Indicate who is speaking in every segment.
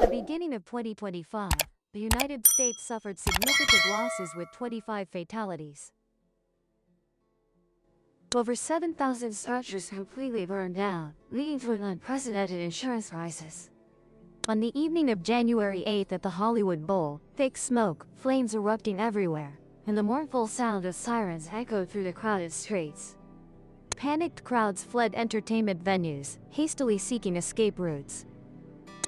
Speaker 1: The beginning of 2025, the United States suffered significant losses with 25 fatalities. Over 7,000 structures completely burned down, leading to an unprecedented insurance crisis. On the evening of January 8th at the Hollywood Bowl, thick smoke, flames erupting everywhere, and the mournful sound of sirens echoed through the crowded streets. Panicked crowds fled entertainment venues, hastily seeking escape routes.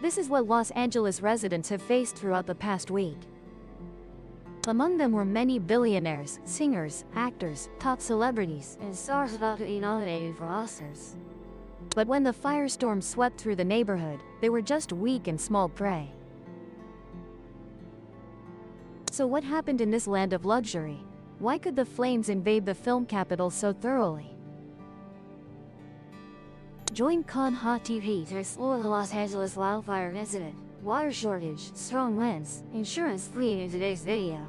Speaker 1: This is what Los Angeles residents have faced throughout the past week. Among them were many billionaires, singers, actors, top celebrities, and stars about to be nominated for Oscars. But when the firestorm swept through the neighborhood, they were just weak and small prey. So what happened in this land of luxury? Why could the flames invade the film capital so thoroughly? Join Kanha TV to explore the Los Angeles wildfire incident, water shortage, strong winds, insurance fleeing in today's video.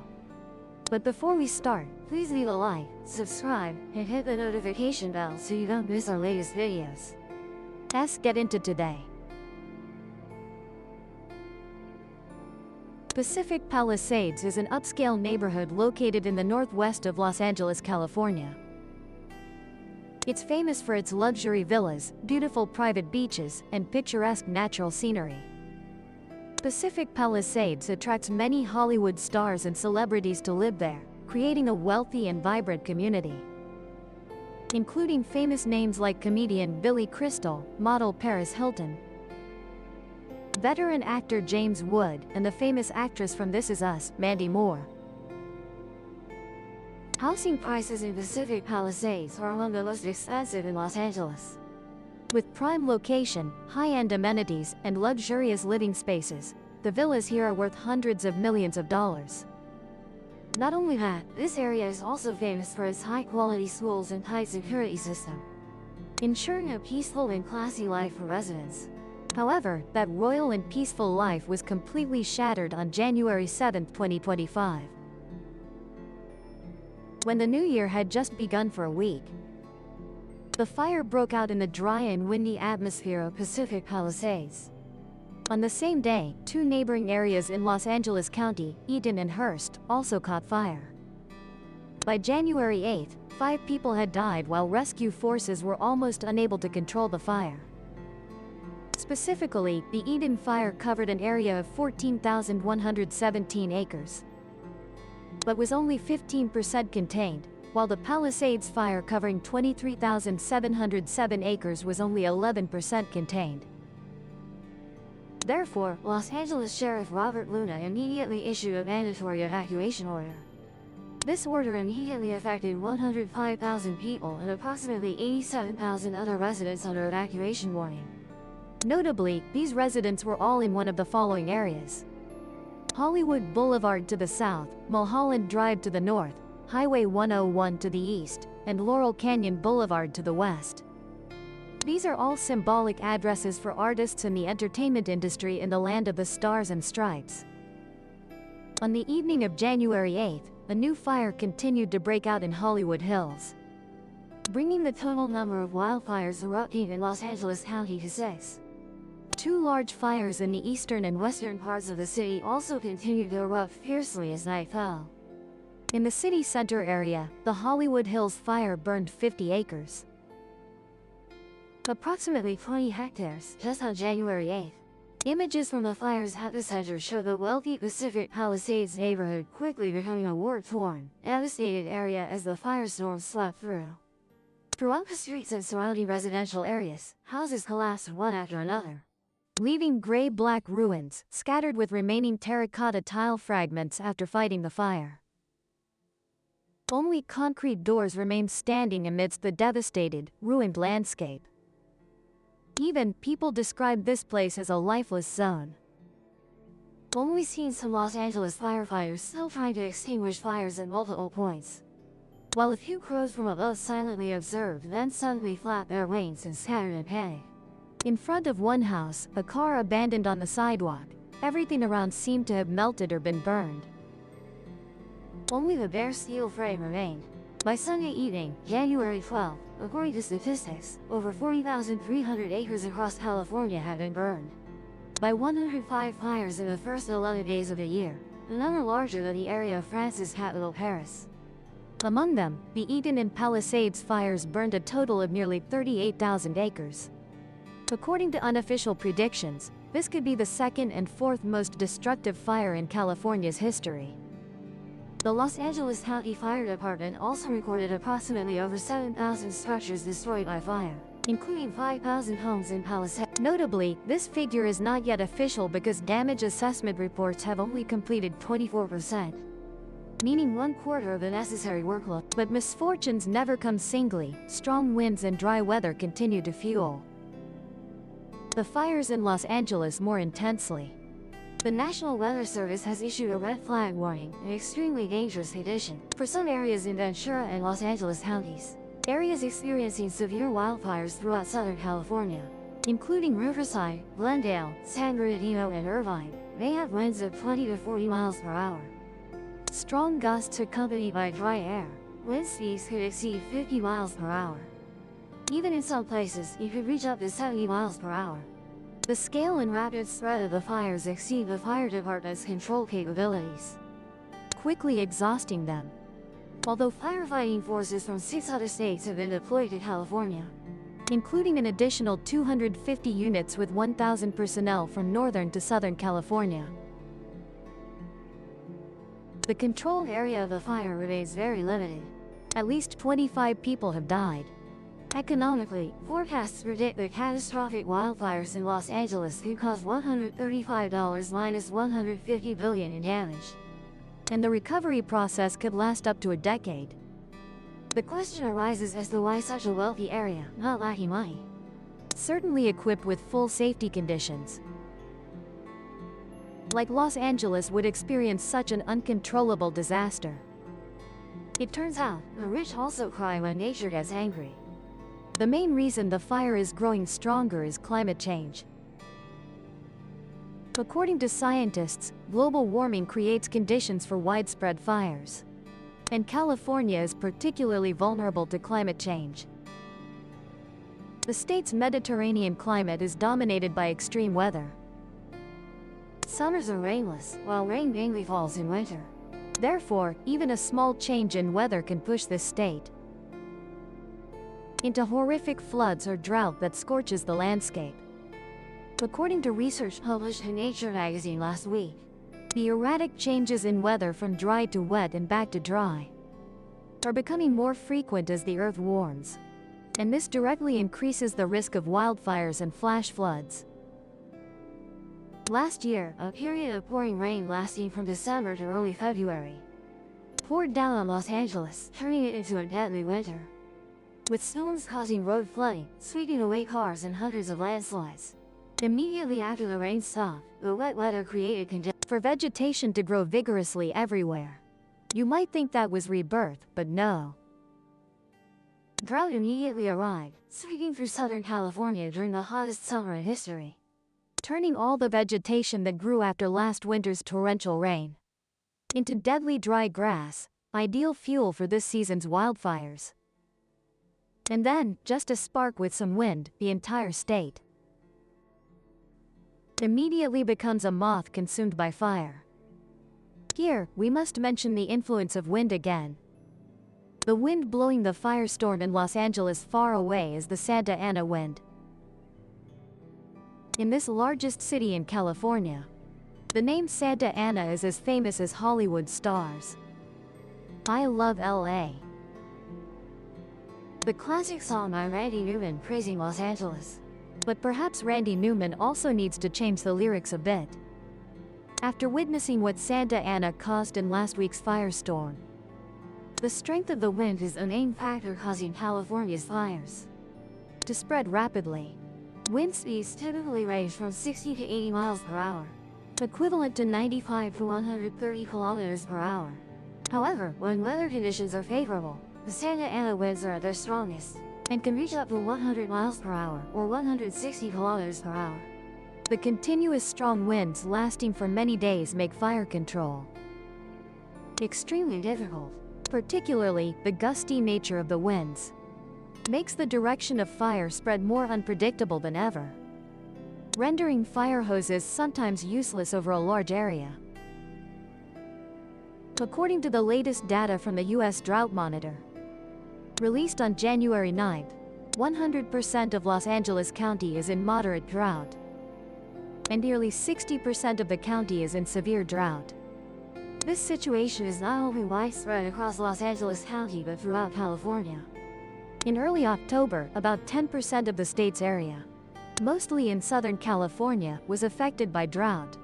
Speaker 1: But before we start, please leave a like, subscribe, and hit the notification bell so you don't miss our latest videos. Let's get into today. Pacific Palisades is an upscale neighborhood located in the northwest of Los Angeles, California. It's famous for its luxury villas, beautiful private beaches, and picturesque natural scenery. Pacific Palisades attracts many Hollywood stars and celebrities to live there, creating a wealthy and vibrant community. Including famous names like comedian Billy Crystal, model Paris Hilton, veteran actor James Wood, and the famous actress from This Is Us, Mandy Moore. Housing prices in Pacific Palisades are among the most expensive in Los Angeles. With prime location, high-end amenities, and luxurious living spaces, the villas here are worth hundreds of millions of dollars. Not only that, this area is also famous for its high-quality schools and tight security system, ensuring a peaceful and classy life for residents. However, that royal and peaceful life was completely shattered on January 7, 2025. When the new year had just begun for a week, the fire broke out in the dry and windy atmosphere of Pacific Palisades. On the same day, two neighboring areas in Los Angeles County, Eden and Hearst, also caught fire. By January 8th, 5 people had died while rescue forces were almost unable to control the fire. Specifically, the Eden fire covered an area of 14,117 acres, but was only 15% contained, while the Palisades fire covering 23,707 acres was only 11% contained. Therefore, Los Angeles Sheriff Robert Luna immediately issued a mandatory evacuation order. This order immediately affected 105,000 people and approximately 87,000 other residents under evacuation warning. Notably, these residents were all in one of the following areas: Hollywood Boulevard to the south, Mulholland Drive to the north, Highway 101 to the east, and Laurel Canyon Boulevard to the west. These are all symbolic addresses for artists in the entertainment industry in the land of the stars and stripes. On the evening of January 8th, a new fire continued to break out in Hollywood Hills, bringing the total number of wildfires erupting in Los Angeles County to 6. Two large fires in the eastern and western parts of the city also continued to erupt fiercely as night fell. In the city center area, the Hollywood Hills fire burned 50 acres, approximately 20 hectares, just on January 8th. Images from the fire's epicenter show the wealthy Pacific Palisades neighborhood quickly becoming a war-torn, devastated area as the firestorm swept through. Throughout the streets and surrounding residential areas, houses collapsed one after another, leaving gray-black ruins, scattered with remaining terracotta tile fragments after fighting the fire. Only concrete doors remained standing amidst the devastated, ruined landscape. Even people described this place as a lifeless zone. Only seen some Los Angeles firefighters still trying to extinguish fires at multiple points, while a few crows from above silently observed, then suddenly flapped their wings and scattered in panic. In front of one house, a car abandoned on the sidewalk. Everything around seemed to have melted or been burned. Only the bare steel frame remained. By Sunday evening, January 12th, according to statistics, over 40,300 acres across California had been burned. by 105 fires in the first 11 days of the year, a number larger than the area of France's capital, Paris. Among them, the Eden and Palisades fires burned a total of nearly 38,000 acres. According to unofficial predictions, this could be the second and fourth most destructive fire in California's history. The Los Angeles County Fire Department also recorded approximately over 7,000 structures destroyed by fire, including 5,000 homes in Palisades. Notably, this figure is not yet official because damage assessment reports have only completed 24%, meaning 1/4 of the necessary workload. But misfortunes never come singly. Strong winds and dry weather continue to fuel the fires in Los Angeles more intensely. The National Weather Service has issued a red flag warning, an extremely dangerous condition, for some areas in Ventura and Los Angeles counties. Areas experiencing severe wildfires throughout Southern California, including Riverside, Glendale, San Bernardino, and Irvine, may have winds of 20 to 40 miles per hour. Strong gusts accompanied by dry air, wind speeds could exceed 50 miles per hour. Even in some places, it could reach up to 70 miles per hour. The scale and rapid spread of the fires exceed the fire department's control capabilities, quickly exhausting them. Although firefighting forces from 6 other states have been deployed to California, including an additional 250 units with 1,000 personnel from Northern to Southern California, the controlled area of the fire remains very limited. At least 25 people have died. Economically, forecasts predict that catastrophic wildfires in Los Angeles could cause $135 minus $150 billion in damage, and the recovery process could last up to a decade. The question arises as to why such a wealthy area, not lacking money, certainly equipped with full safety conditions, like Los Angeles, would experience such an uncontrollable disaster. It turns out, the rich also cry when nature gets angry. The main reason the fire is growing stronger is climate change. According to scientists, global warming creates conditions for widespread fires, and California is particularly vulnerable to climate change. The state's Mediterranean climate is dominated by extreme weather. Summers are rainless, while rain mainly falls in winter. Therefore, even a small change in weather can push this state into horrific floods or drought that scorches the landscape. According to research published in Nature magazine last week, the erratic changes in weather from dry to wet and back to dry are becoming more frequent as the earth warms, and this directly increases the risk of wildfires and flash floods. Last year, a period of pouring rain lasting from December to early February poured down on Los Angeles, turning it into a deadly winter, with storms causing road flooding, sweeping away cars and hundreds of landslides. Immediately after the rain stopped, the wet weather created conditions for vegetation to grow vigorously everywhere. You might think that was rebirth, but no. Drought immediately arrived, sweeping through Southern California during the hottest summer in history, turning all the vegetation that grew after last winter's torrential rain into deadly dry grass, ideal fuel for this season's wildfires. And then, just a spark with some wind, the entire state immediately becomes a moth consumed by fire. Here, we must mention the influence of wind again. The wind blowing the firestorm in Los Angeles far away is the Santa Ana wind. In this largest city in California, the name Santa Ana is as famous as Hollywood stars. I love LA. The classic song by Randy Newman praising Los Angeles. But perhaps Randy Newman also needs to change the lyrics a bit. After witnessing what Santa Ana caused in last week's firestorm, the strength of the wind is a main factor causing California's fires to spread rapidly. Wind speeds typically range from 60 to 80 miles per hour, equivalent to 95 to 130 kilometers per hour. However, when weather conditions are favorable, the Santa Ana winds are at their strongest and can reach up to 100 miles per hour or 160 kilometers per hour. The continuous strong winds lasting for many days make fire control extremely difficult. Particularly, the gusty nature of the winds makes the direction of fire spread more unpredictable than ever.
Speaker 2: rendering fire hoses sometimes useless over a large area. According to the latest data from the U.S. Drought Monitor, released on January 9, 100% of Los Angeles County is in moderate drought, and nearly 60% of the county is in severe drought.
Speaker 1: This situation is not only widespread across Los Angeles County but throughout California.
Speaker 2: In early October, about 10% of the state's area, mostly in Southern California, was affected by drought.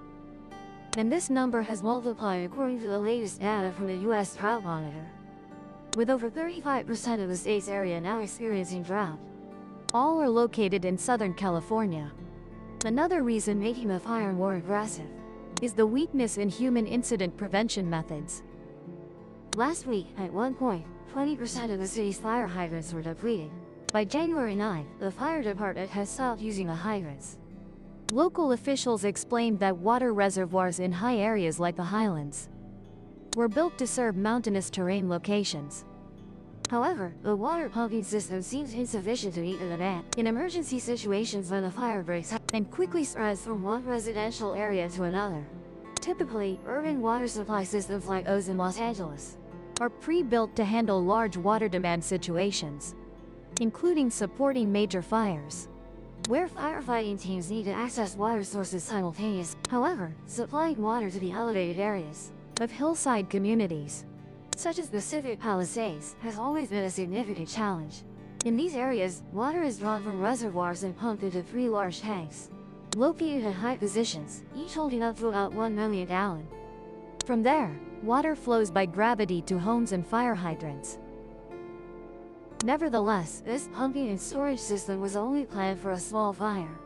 Speaker 1: And this number has multiplied according to the latest data from the U.S. Drought Monitor, with over 35% of the state's area now experiencing drought.
Speaker 2: All are located in Southern California.
Speaker 1: Another reason making the fire more aggressive
Speaker 2: is the weakness in human incident prevention methods.
Speaker 1: Last week, at one point, 20% of the city's fire hydrants were depleted. By January 9, the fire department has stopped using the hydrants.
Speaker 2: Local officials explained that water reservoirs in high areas like the Highlands were built to serve mountainous terrain locations.
Speaker 1: However, the water pumping system seems insufficient to meet the demand in emergency situations when the fire breaks out and quickly spreads from one residential area to another. Typically, urban water supply systems like those in Los Angeles
Speaker 2: are pre-built to handle large water demand situations, including supporting major fires,
Speaker 1: where firefighting teams need to access water sources simultaneously. However, supplying water to the elevated areas
Speaker 2: of hillside communities,
Speaker 1: such as Pacific Palisades, has always been a significant challenge. In these areas, water is drawn from reservoirs and pumped into 3 large tanks, located at high positions, each holding up to about 1 million gallons.
Speaker 2: From there, water flows by gravity to homes and fire hydrants.
Speaker 1: Nevertheless, this pumping and storage system was only planned for a small fire,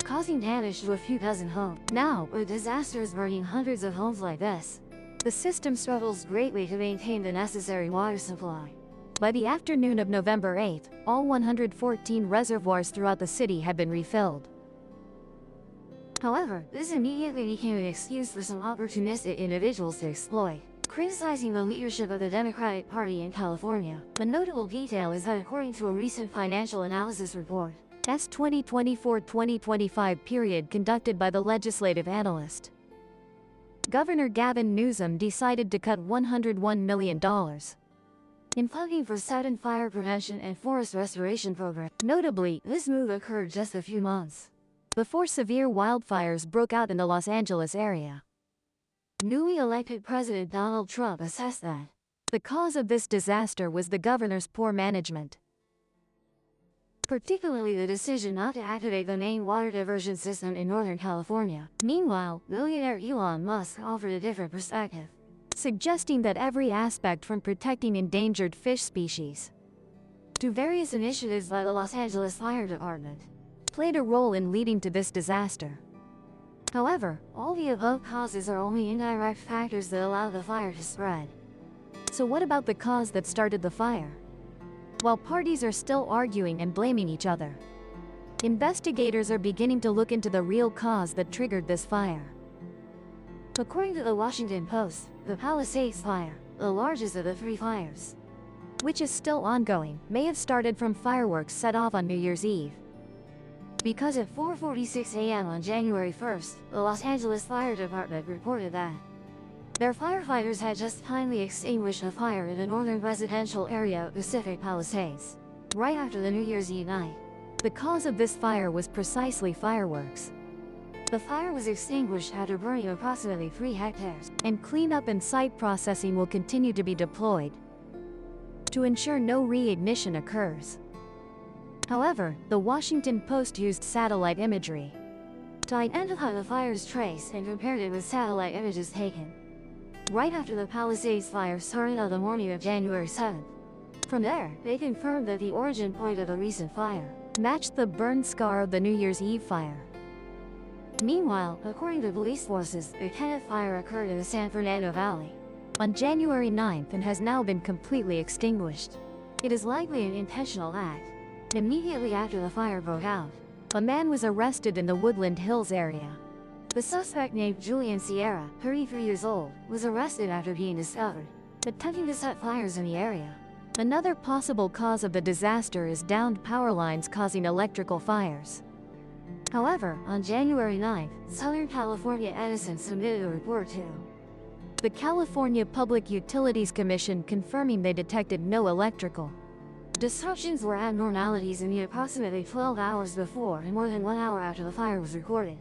Speaker 1: causing damage to a few dozen homes. Now, with disasters burning hundreds of homes like this, the system struggles greatly to maintain the necessary water supply.
Speaker 2: By the afternoon of November 8, all 114 reservoirs throughout the city had been refilled.
Speaker 1: However, this immediately became an excuse for some opportunistic individuals to exploit, criticizing the leadership of the Democratic Party in California. A notable detail is that according to a recent financial analysis report,
Speaker 2: S 2024-2025 period conducted by the legislative analyst, Governor Gavin Newsom decided to cut $101 million
Speaker 1: in funding for 7 fire prevention and forest restoration programs. Notably, this move occurred just a few months
Speaker 2: before severe wildfires broke out in the Los Angeles area.
Speaker 1: Newly elected President Donald Trump assessed that
Speaker 2: the cause of this disaster was the governor's poor management,
Speaker 1: particularly the decision not to activate the main water diversion system in Northern California. Meanwhile, billionaire Elon Musk offered a different perspective,
Speaker 2: suggesting that every aspect from protecting endangered fish species
Speaker 1: to various initiatives by the Los Angeles Fire Department
Speaker 2: played a role in leading to this disaster.
Speaker 1: However, all the above causes are only indirect factors that allow the fire to spread.
Speaker 2: So what about the cause that started the fire? While parties are still arguing and blaming each other, investigators are beginning to look into the real cause that triggered this fire.
Speaker 1: According to the Washington Post, the Palisades fire, the largest of the 3 fires,
Speaker 2: which is still ongoing, may have started from fireworks set off on New Year's Eve.
Speaker 1: Because at 4:46 a.m. on January 1st, the Los Angeles Fire Department reported that their firefighters had just finally extinguished a fire in a northern residential area of Pacific Palisades, right after the New Year's Eve night.
Speaker 2: The cause of this fire was precisely fireworks.
Speaker 1: The fire was extinguished after burning approximately 3 hectares,
Speaker 2: and cleanup and site processing will continue to be deployed to ensure no reignition occurs. However, the Washington Post used satellite imagery
Speaker 1: to identify the fire's trace and compared it with satellite images taken right after the Palisades fire started on the morning of January 7th. From there, they confirmed that the origin point of the recent fire
Speaker 2: matched the burn scar of the New Year's Eve fire.
Speaker 1: Meanwhile, according to police forces, the Kenneth fire occurred in the San Fernando Valley
Speaker 2: on January 9th and has now been completely extinguished.
Speaker 1: It is likely an intentional act. Immediately after the fire broke out,
Speaker 2: a man was arrested in the Woodland Hills area.
Speaker 1: The suspect, named Julian Sierra, 33 years old, was arrested after being discovered attempting to set fires in the area.
Speaker 2: Another possible cause of the disaster is downed power lines causing electrical fires.
Speaker 1: However, on January 9th, Southern California Edison submitted a report to
Speaker 2: the California Public Utilities Commission confirming they detected no electrical
Speaker 1: disruptions or abnormalities in the approximately 12 hours before and more than 1 hour after the fire was recorded.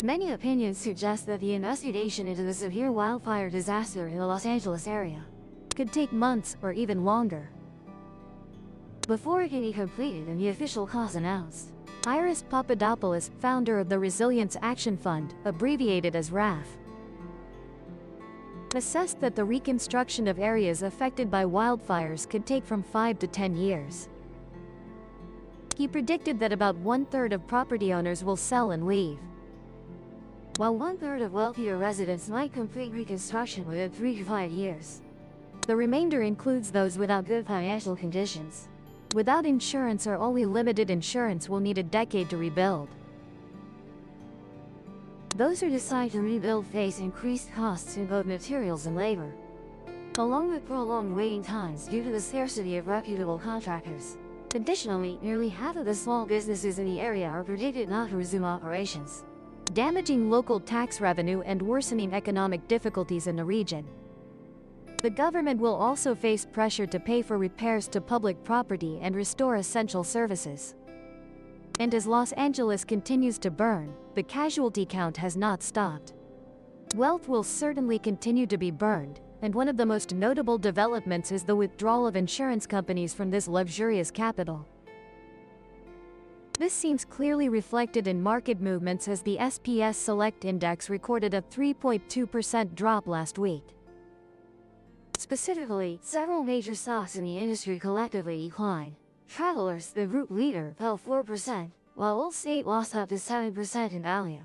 Speaker 1: Many opinions suggest that the investigation into the severe wildfire disaster in the Los Angeles area
Speaker 2: could take months or even longer
Speaker 1: before it can be completed and the official cause announced.
Speaker 2: Iris Papadopoulos, founder of the Resilience Action Fund, abbreviated as RAF, assessed that the reconstruction of areas affected by wildfires could take from 5 to 10 years. He predicted that about 1/3 of property owners will sell and leave,
Speaker 1: while 1/3 of wealthier residents might complete reconstruction within 3 to 5 years.
Speaker 2: The remainder includes those without good financial conditions. Without insurance or only limited insurance will need a decade to rebuild.
Speaker 1: Those who decide to rebuild face increased costs in both materials and labor, along with prolonged waiting times due to the scarcity of reputable contractors. Additionally, nearly half of the small businesses in the area are predicted not to resume operations,
Speaker 2: damaging local tax revenue and worsening economic difficulties in the region. The government will also face pressure to pay for repairs to public property and restore essential services. And as Los Angeles continues to burn, the casualty count has not stopped. Wealth will certainly continue to be burned, and one of the most notable developments is the withdrawal of insurance companies from this luxurious capital. This seems clearly reflected in market movements as the SPS Select Index recorded a 3.2% drop last week.
Speaker 1: Specifically, several major stocks in the industry collectively declined. Travelers, the group leader, fell 4%, while Allstate lost up to 7% in value.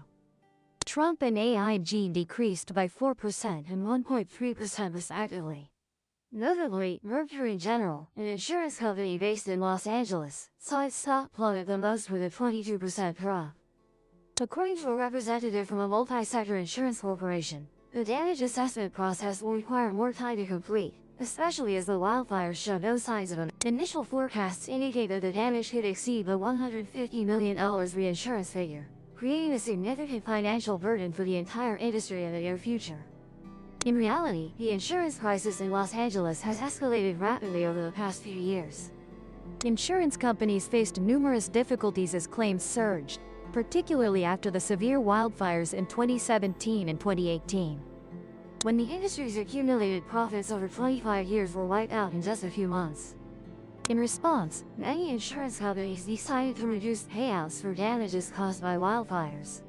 Speaker 2: Trump and AIG decreased by 4%
Speaker 1: and 1.3% respectively. Notably, Mercury General, an insurance company based in Los Angeles, saw its stock plummet the most with a 22% drop. According to a representative from a multi-sector insurance corporation, the damage assessment process will require more time to complete, especially as the wildfires show no signs of them. Initial forecasts indicate that the damage could exceed the $150 million reinsurance figure, creating a significant financial burden for the entire industry in the near future. In reality, the insurance crisis in Los Angeles has escalated rapidly over the past few years.
Speaker 2: Insurance companies faced numerous difficulties as claims surged, particularly after the severe wildfires in 2017 and 2018.
Speaker 1: When the industry's accumulated profits over 25 years were wiped out in just a few months. In response, many insurance companies decided to reduce payouts for damages caused by wildfires.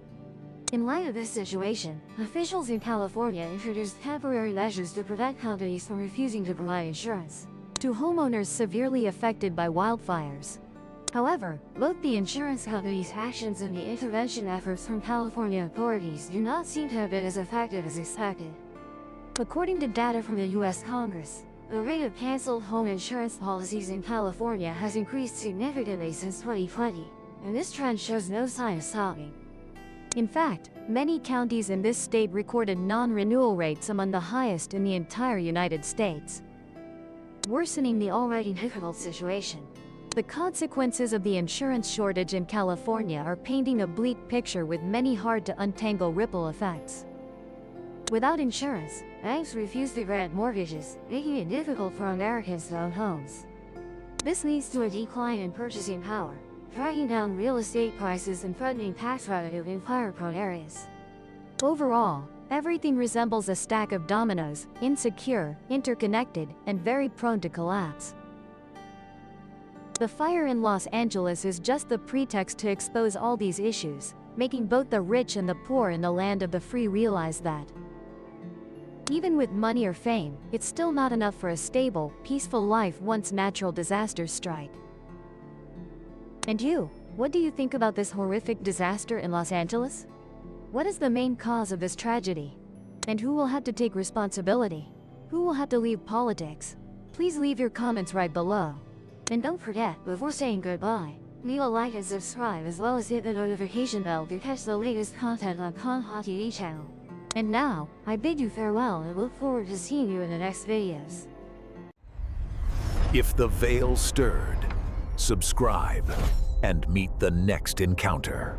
Speaker 1: In light of this situation, officials in California introduced temporary measures to prevent companies from refusing to provide insurance
Speaker 2: to homeowners severely affected by wildfires.
Speaker 1: However, both the insurance companies' actions and the intervention efforts from California authorities do not seem to have been as effective as expected. According to data from the U.S. Congress, the rate of canceled home insurance policies in California has increased significantly since 2020, and this trend shows no sign of stopping.
Speaker 2: In fact, many counties in this state recorded non-renewal rates among the highest in the entire United States,
Speaker 1: worsening the already difficult situation.
Speaker 2: The consequences of the insurance shortage in California are painting a bleak picture with many hard-to-untangle ripple effects.
Speaker 1: Without insurance, banks refuse to grant mortgages, making it difficult for Americans to own homes. This leads to a decline in purchasing power, dragging down real estate prices and threatening tax revenue in fire-prone areas.
Speaker 2: Overall, everything resembles a stack of dominoes, insecure, interconnected, and very prone to collapse. The fire in Los Angeles is just the pretext to expose all these issues, making both the rich and the poor in the land of the free realize that even with money or fame, it's still not enough for a stable, peaceful life once natural disasters strike. And you, what do you think about this horrific disaster in Los Angeles? What is the main cause of this tragedy? And who will have to take responsibility? Who will have to leave politics? Please leave your comments right below.
Speaker 1: And don't forget, before saying goodbye, leave a like and subscribe as well as hit the notification bell to catch the latest content on Kanha TV channel. And now, I bid you farewell and look forward to seeing you in the next videos.
Speaker 3: If the veil stirred, subscribe and meet the next encounter.